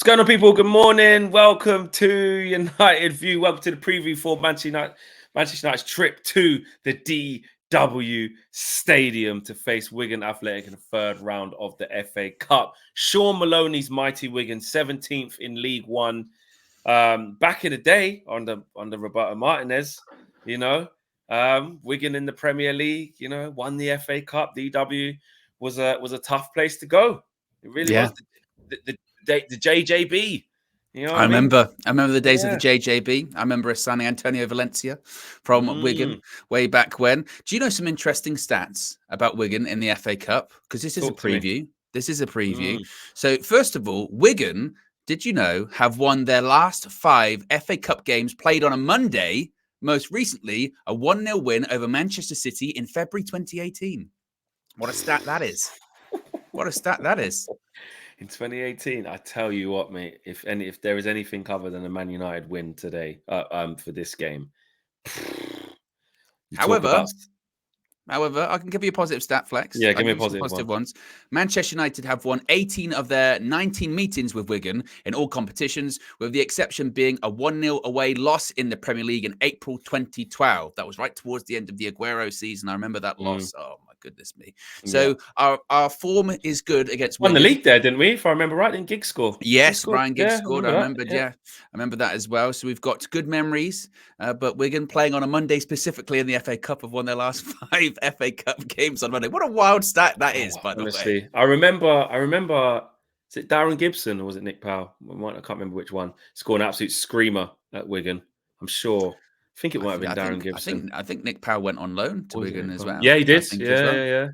What's going on, people? Good morning. Welcome to United View. Welcome to the preview for Manchester United's trip to the DW Stadium to face Wigan Athletic in the third round of the FA Cup. Sean Maloney's mighty Wigan, 17th in League One. Back in the day under Roberto Martinez, Wigan in the Premier League, won the FA Cup. DW was a tough place to go. It really was. The JJB, I remember the days of the JJB. I remember signing Antonio Valencia from Wigan way back when. Do you know some interesting stats about Wigan in the FA Cup? Because this is a preview. This is a preview. So first of all, Wigan, did you know, have won their last 5 FA Cup games played on a Monday, most recently a 1-0 win over Manchester City in February 2018. What a stat that is. What a stat that is. In 2018, I tell you what, mate. If there is anything other than a Man United win today, for this game. However, I can give you a positive stat, Flex. Yeah, give me a positive ones. Manchester United have won 18 of their 19 meetings with Wigan in all competitions, with the exception being a 1-0 away loss in the Premier League in April 2012. That was right towards the end of the Aguero season. I remember that loss. Oh my goodness me. So our form is good against Wigan. Won the league there, didn't we? If I remember right, didn't Giggs score? Yes, Ryan Giggs scored. I remembered, I remember that as well. So we've got good memories. But Wigan playing on a Monday specifically in the FA Cup have won their last 5 FA Cup games on Monday. What a wild stat that is, by the way. I remember, is it Darren Gibson or was it Nick Powell? I can't remember which one. Scored an absolute screamer at Wigan, I'm sure. I think it might have been Darren Gibson. I think Nick Powell went on loan to Wigan as well. Yeah, he did.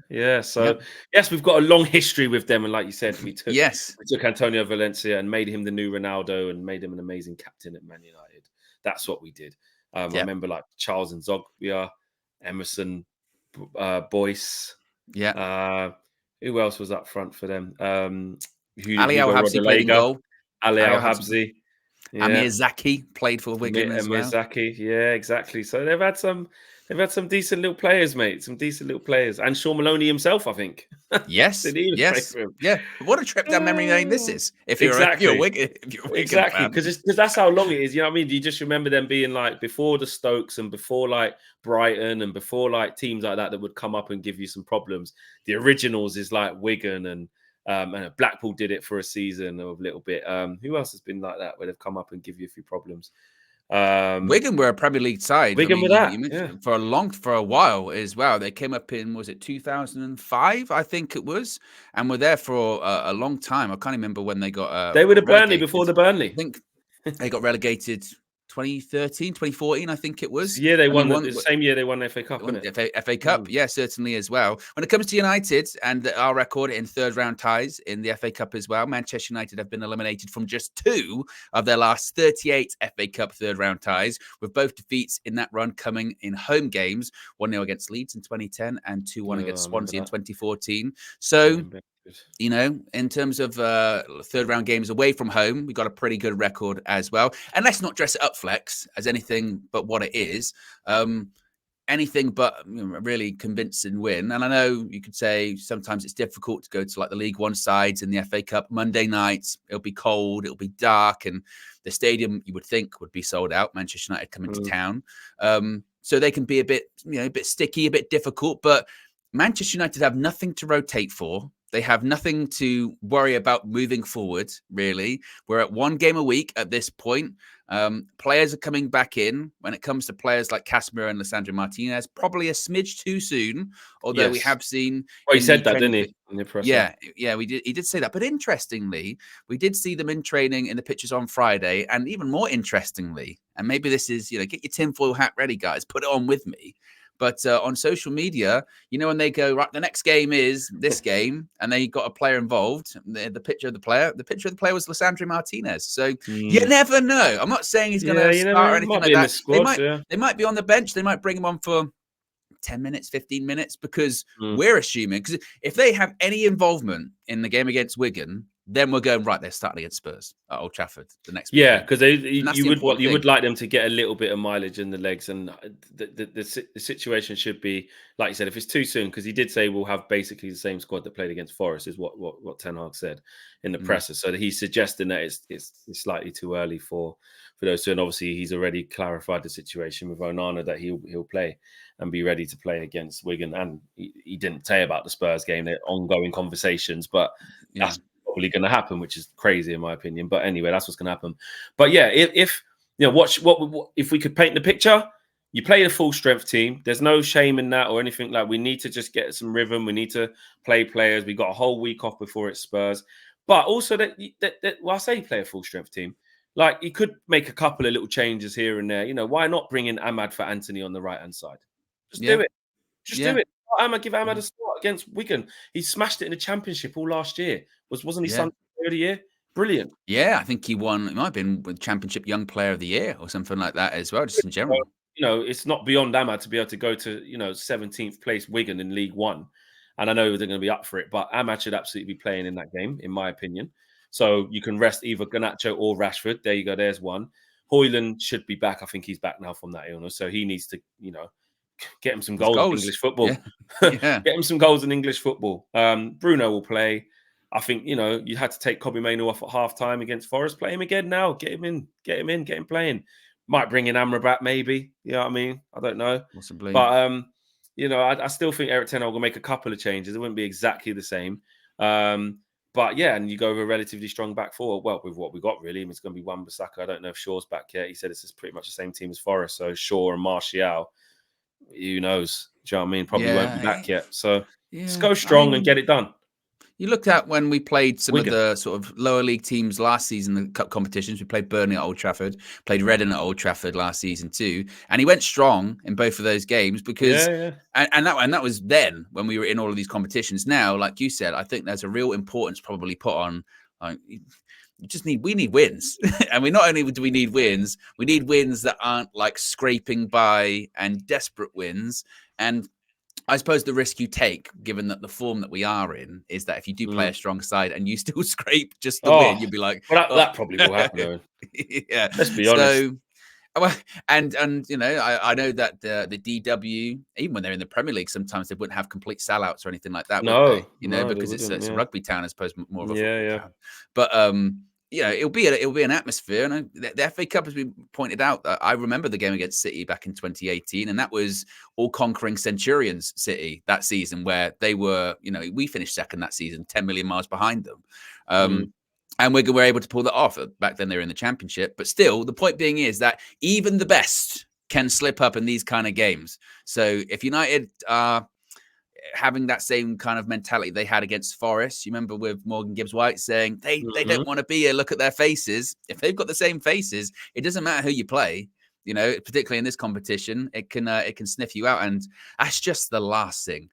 Yeah. So, yes, we've got a long history with them. And like you said, we took Antonio Valencia and made him the new Ronaldo and made him an amazing captain at Man United. That's what we did. I remember like Charles and Zogbia, Emerson, Boyce. Yeah. Who else was up front for them? Ali Al-Habsi played in goal. Ali Al-Habsi. Amir Zaki played for Wigan as well. Amir Zaki, yeah, exactly. So they've had some decent little players, mate. Some decent little players, and Sean Maloney himself, I think. Yes. Yeah. What a trip down memory lane this is. If you're a Wigan, exactly, because that's how long it is. You know what I mean? You just remember them being like before the Stokes and before like Brighton and before like teams like that would come up and give you some problems. The originals is like Wigan and Blackpool did it for a season or a little bit. Who else has been like that where they've come up and give you a few problems? Wigan were a Premier League side. Wigan were that for a while as well. They came up in 2005, I think it was, and were there for a long time. I can't remember when they got. They were the Burnley before the Burnley. I think they got relegated 2013, 2014, I think it was. Yeah, they won the same year they won the FA Cup, FA Cup, yeah, certainly as well. When it comes to United and our record in third round ties in the FA Cup as well, Manchester United have been eliminated from just 2 of their last 38 FA Cup third round ties, with both defeats in that run coming in home games, 1-0 against Leeds in 2010 and 2-1 against Swansea in 2014. So, in terms of third round games away from home, we got a pretty good record as well. And let's not dress it up, Flex, as anything but what it is. Anything but a really convincing win. And I know you could say sometimes it's difficult to go to like the League One sides in the FA Cup Monday nights. It'll be cold, it'll be dark, and the stadium you would think would be sold out. Manchester United coming to town, so they can be a bit sticky, a bit difficult. But Manchester United have nothing to rotate for. They have nothing to worry about moving forward, really. We're at 1 game a week at this point. Players are coming back in. When it comes to players like Casemiro and Lisandro Martinez, probably a smidge too soon, although we have seen... Well, he said that, didn't he? In the press. Yeah, he did say that. But interestingly, we did see them in training in the pitches on Friday, and even more interestingly, and maybe this is, get your tinfoil hat ready, guys, put it on with me. But on social media, when they go, right, the next game is this game, and they got a player involved, the picture of the player was Lisandro Martinez. So you never know. I'm not saying he's going to start or anything like that. They might be on the bench. They might bring him on for 10 minutes, 15 minutes, because we're assuming, because if they have any involvement in the game against Wigan, then we're going right. They're starting against Spurs at Old Trafford the next big Yeah, game. because you would like them to get a little bit of mileage in the legs, and the situation should be, like you said, if it's too soon, because he did say we'll have basically the same squad that played against Forest, is what Ten Hag said in the presser. So he's suggesting that it's slightly too early for those two, and obviously he's already clarified the situation with Onana that he'll play and be ready to play against Wigan, and he didn't say about the Spurs game. They're ongoing conversations, but that's probably going to happen, which is crazy in my opinion. But anyway, that's what's going to happen. But yeah, if you know, what if we could paint the picture? You play a full strength team. There's no shame in that or anything. Like, we need to just get some rhythm. We need to play players. We got a whole week off before it's Spurs. But also that well, I say you play a full strength team. Like, you could make a couple of little changes here and there. You know, why not bring in Ahmad for Anthony on the right hand side? Just do it. Just do it. Give Ahmad a start against Wigan. He smashed it in the Championship all last year. Wasn't he Sunday Player of the Year? Brilliant. Yeah, I think he won. It might have been with Championship Young Player of the Year or something like that as well, just in general. You know, it's not beyond Ahmad to be able to go to, 17th place Wigan in League One. And I know they're going to be up for it, but Ahmad should absolutely be playing in that game, in my opinion. So you can rest either Garnacho or Rashford. There you go. There's one. Hoyland should be back. I think he's back now from that illness. So he needs to, get him some goals in English football. Get him some goals in English football. Bruno will play. I think, you had to take Kobbie Mainoo off at half-time against Forest. Play him again now. Get him playing. Might bring in Amrabat, maybe. You know what I mean? I don't know. Possibly. But, I still think Eric Ten Hag will make a couple of changes. It wouldn't be exactly the same. But, yeah, and you go with a relatively strong back four. Well, with what we got, really. It's going to be Wan-Bissaka. I don't know if Shaw's back yet. He said it's pretty much the same team as Forest. So Shaw and Martial, who knows? Do you know what I mean? Probably won't be back yet. So just go strong and get it done. You looked at when we played some Wigan. Of the sort of lower league teams last season, the cup competitions. We played Burnley at Old Trafford, played Reading at Old Trafford last season too, and he went strong in both of those games because, and that was then when we were in all of these competitions. Now, like you said, I think there's a real importance probably put on. We need wins, and we not only do we need wins that aren't like scraping by and desperate wins. And I suppose the risk you take, given that the form that we are in, is that if you do play a strong side and you still scrape just the win, you'd be like, well, that probably will happen, Owen. Yeah, let's be honest. And I know that the DW, even when they're in the Premier League, sometimes they wouldn't have complete sellouts or anything like that, would they? Because it's a rugby town as opposed to more of a football town. But it'll be an atmosphere. And the FA Cup has been pointed out. I remember the game against City back in 2018, and that was all-conquering Centurions City that season, where they were, we finished second that season, 10 million miles behind them. And Wigan were able to pull that off. Back then they were in the Championship. But still, the point being is that even the best can slip up in these kind of games. So if United are having that same kind of mentality they had against Forest, you remember with Morgan Gibbs-White saying they don't want to be here, look at their faces. If they've got the same faces, it doesn't matter who you play. Particularly in this competition, it can sniff you out. And that's just the last thing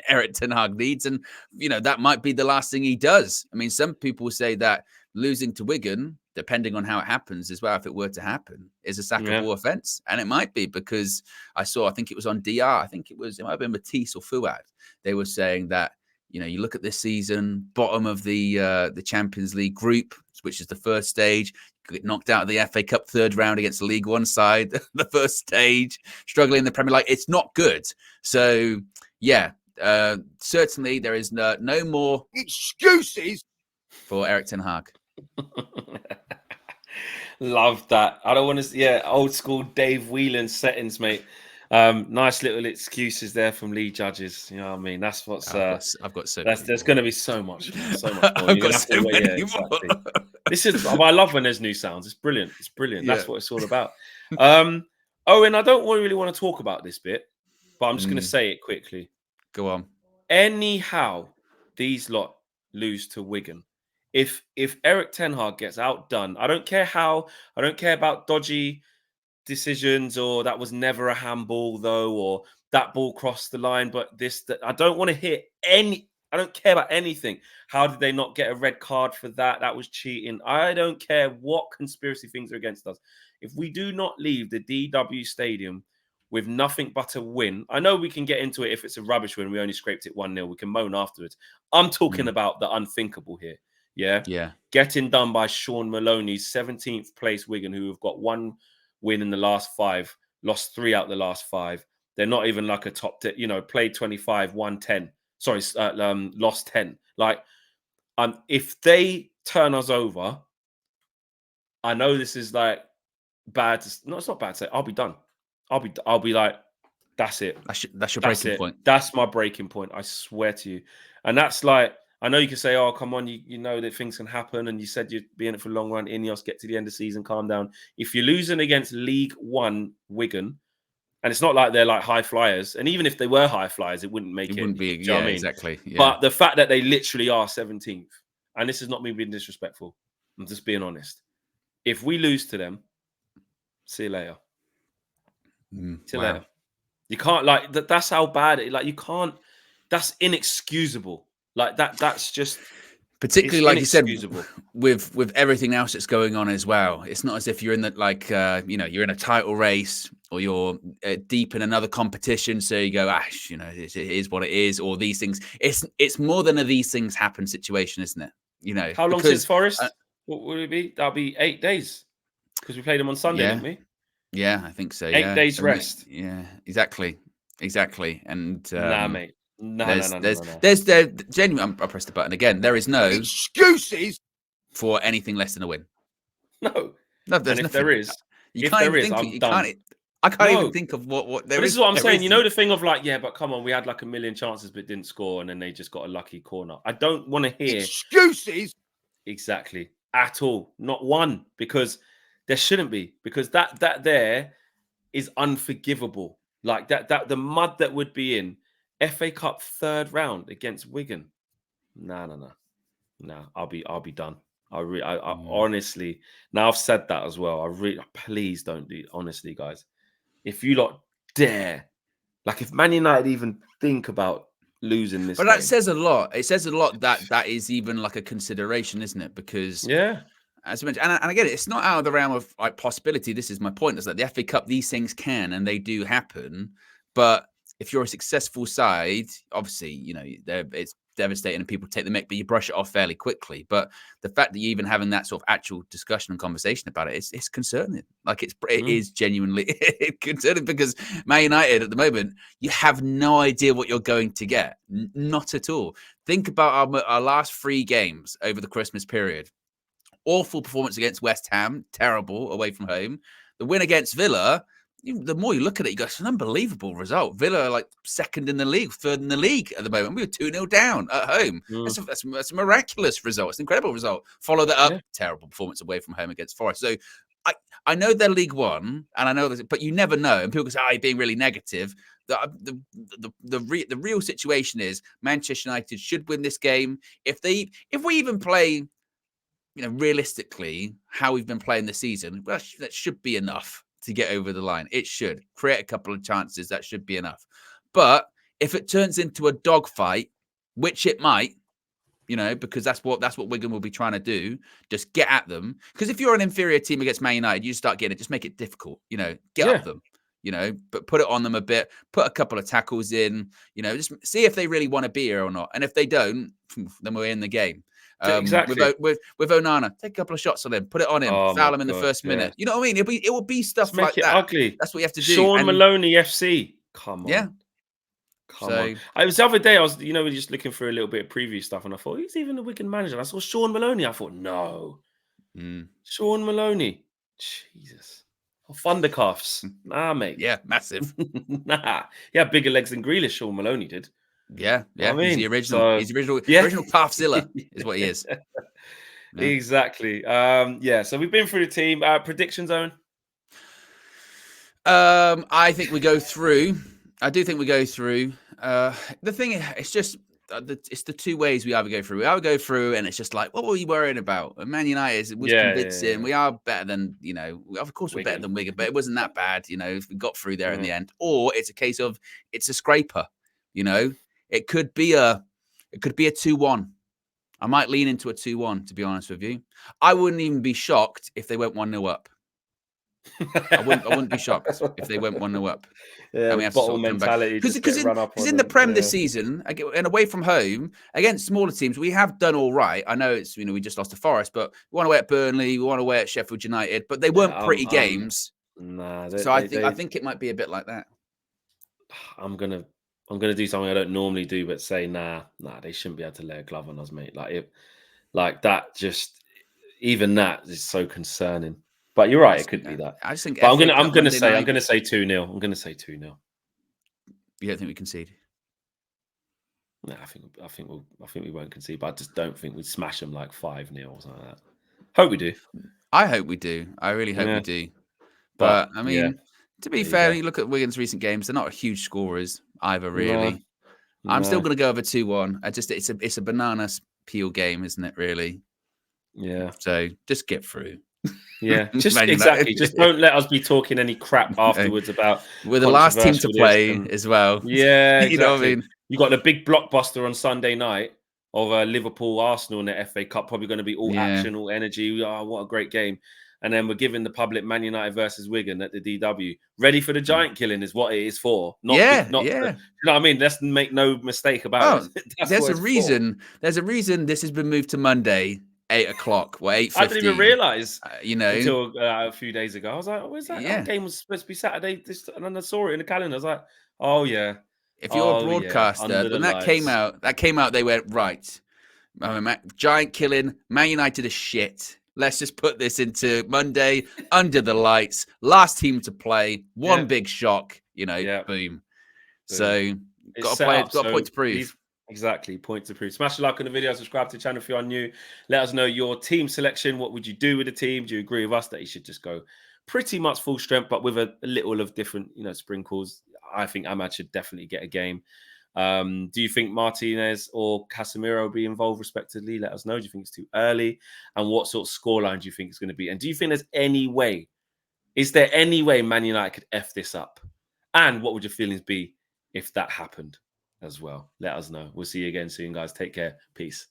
Eric Ten Hag needs. And, that might be the last thing he does. I mean, some people say that losing to Wigan, depending on how it happens as well, if it were to happen, is a sackable offence. And it might be, because I think it was on DR. I think it might have been Matisse or Fuad. They were saying that, you look at this season, bottom of the Champions League group, which is the first stage, get knocked out of the FA Cup third round against the League One side, the first stage, struggling in the Premier League. It's not good. So, yeah. Certainly there is no more excuses for Eric Ten Hag. Love that. I don't want to old school Dave Whelan settings, mate. Nice little excuses there from Lee Judges. You know what I mean? That's what's I've got so many there's going to be so much more. I've got so many more. This is I love when there's new sounds. It's brilliant. That's what it's all about. Owen, I don't really want to talk about this bit, but I'm just going to say it quickly. Go on. Anyhow, these lot lose to Wigan. If Eric Ten Hag gets outdone, I don't care how. I don't care about dodgy decisions, or that was never a handball though, or that ball crossed the line. But I don't want to hear any. I don't care about anything. How did they not get a red card for that? That was cheating. I don't care what conspiracy things are against us. If we do not leave the DW Stadium with nothing but a win. I know we can get into it if it's a rubbish win. We only scraped it 1-0. We can moan afterwards. I'm talking about the unthinkable here. Yeah. Yeah. Getting done by Sean Maloney's 17th place Wigan, who have got 1 win in the last 5, lost 3 out the last 5. They're not even like a top, played 25, won 10. Sorry, lost 10. Like, if they turn us over, I know this is like bad. No, it's not bad to say. I'll be done. I'll be like, that's it. That's your breaking point. That's my breaking point. I swear to you. And that's like, I know you can say, oh, come on, you know that things can happen. And you said you'd be in it for a long run. Ineos, get to the end of the season, calm down. If you're losing against League One Wigan, and it's not like they're like high flyers, and even if they were high flyers, it wouldn't make it. It wouldn't be, do you know what I mean? exactly. Yeah. But the fact that they literally are 17th, and this is not me being disrespectful, I'm just being honest. If we lose to them, see you later. See you later. You can't, like, that's how bad it, like, you can't, that's inexcusable. Like, that's just, particularly like you said, with everything else that's going on as well. It's not as if you're in the, like, you're in a title race or you're deep in another competition. So you go, it is what it is, or these things. It's more than a these things happen situation, isn't it? How long since Forest? What would it be? That'll be 8 days because we played them on Sunday, didn't we? Yeah, I think so. 8 days rest. Yeah, exactly. And nah, mate. No. There's genuine. I pressed the button again. There is no excuses for anything less than a win. No, there's and if there is, I'm done. I can't even think of what there is. This is what I'm saying. You know the thing of like, yeah, but come on, we had like 1 million chances but didn't score, and then they just got a lucky corner. I don't want to hear excuses. Exactly. At all. Not one, because there shouldn't be, because that there is unforgivable. Like that the mud that would be in FA Cup 3rd round against Wigan. No. I'll be done. I honestly, now I've said that as well. Please don't do, honestly, guys. If you lot dare, like, if Man United even think about losing this, but that says a lot. It says a lot that is even like a consideration, isn't it? Because as I mentioned, and again, it's not out of the realm of like possibility. This is my point. Is that the FA Cup, these things can and they do happen. But if you're a successful side, obviously, it's devastating and people take the mick, but you brush it off fairly quickly. But the fact that you're even having that sort of actual discussion and conversation about it, it's concerning. Like, it is genuinely concerning, because Man United at the moment, you have no idea what you're going to get. Not at all. Think about our last 3 games over the Christmas period. Awful performance against West Ham, terrible away from home. The win against Villa, the more you look at it, you go, it's an unbelievable result. Villa are like 2nd in the league, 3rd in the league at the moment. We were 2-0 down at home. That's a miraculous result. It's an incredible result. Follow that up, terrible performance away from home against Forest. So I know they're League One, and I know this, but you never know. And people can say, you're being really negative. The real situation is Manchester United should win this game. If we even play, realistically, how we've been playing this season, well, that should be enough to get over the line. It should create a couple of chances. That should be enough. But if it turns into a dogfight, which it might, because that's what Wigan will be trying to do, just get at them. Because if you're an inferior team against Man United, you start getting it, just make it difficult. Get at them. But put it on them a bit. Put a couple of tackles in. Just see if they really want to be here or not. And if they don't, then we're in the game. Exactly. With Onana, take a couple of shots on him, put it on him, foul him in the first minute. You know what I mean? It will be stuff make like it that. Ugly. That's what you have to do. Sean Maloney FC. Come on. Yeah. Come on. I was the other day, I was, we're just looking for a little bit of preview stuff, and I thought, he's even the Wigan manager. And I saw Sean Maloney. I thought, no. Sean Maloney. Jesus. Thundercuffs. Nah, mate. Yeah, massive. Nah. He had bigger legs than Grealish, Sean Maloney did. Yeah. I mean, he's the original. He's the original Calfzilla is what he is. Yeah. Exactly. So we've been through the team. Predictions, Owen? I think we go through. I do think we go through. The thing is, it's just it's the 2 ways we either go through. We either go through, and it's just like, what were you worrying about? And Man United was convincing. Yeah. We are better than, of course we're better than Wigan, but it wasn't that bad. We got through there in the end. Or it's a case of it's a scraper. It could be a 2-1. I might lean into a 2-1, to be honest with you. I wouldn't even be shocked if they went 1-0 up. I wouldn't be shocked if they went 1-0 up. Yeah, And we have to bottle sort of come back. mentality. Just get run up on In the them. Prem Yeah. this season, and away from home against smaller teams, we have done all right. I know it's we just lost to Forest, but we won away at Burnley, we won away at Sheffield United, but they weren't pretty games. Nah, So I think it might be a bit like that. I'm gonna do something I don't normally do, but say nah, they shouldn't be able to lay a glove on us, mate. Like that, just even that is so concerning. But you're right, it could be that. I just think. But I'm gonna say 2-0. I'm gonna say 2-0. You don't think we concede? No, I think we won't concede, but I just don't think we'd smash them like 5-0 or something like that. Hope we do. I hope we do. I really hope we do. But I mean, to be fair, you look at Wigan's recent games; they're not huge scorers either, really. No, I'm still going to go over 2-1. It's a banana peel game, isn't it? Really. Yeah. So just get through. Yeah, just exactly. Just don't let us be talking any crap afterwards about. We're the last team to play as well. Yeah, exactly. You know what I mean? You got the big blockbuster on Sunday night of Liverpool Arsenal in the FA Cup. Probably going to be all action, all energy. Oh, what a great game! And then we're giving the public Man United versus Wigan at the DW. Ready for the giant killing is what it is for. You know what I mean? Let's make no mistake about it. There's a reason. There's a reason this has been moved to Monday. 8 o'clock, 8:50. I didn't even realize, until a few days ago. I was like, "Where's that? That game was supposed to be Saturday." And then I saw it in the calendar. I was like, "Oh yeah." If you're a broadcaster, when that came out, they went right. Giant killing. Man United is shit. Let's just put this into Monday under the lights. Last team to play. One big shock. Boom. So got a point to prove. Exactly, point to prove. Smash a like on the video, subscribe to the channel if you are new. Let us know your team selection. What would you do with the team? Do you agree with us that you should just go pretty much full strength, but with a little of different, sprinkles? I think Ahmad should definitely get a game. Do you think Martinez or Casemiro will be involved respectively? Let us know. Do you think it's too early? And what sort of scoreline do you think it's going to be? And do you think there's any way? Is there any way Man United could F this up? And what would your feelings be if that happened as well? Let us know. We'll see you again soon, guys. Take care. Peace.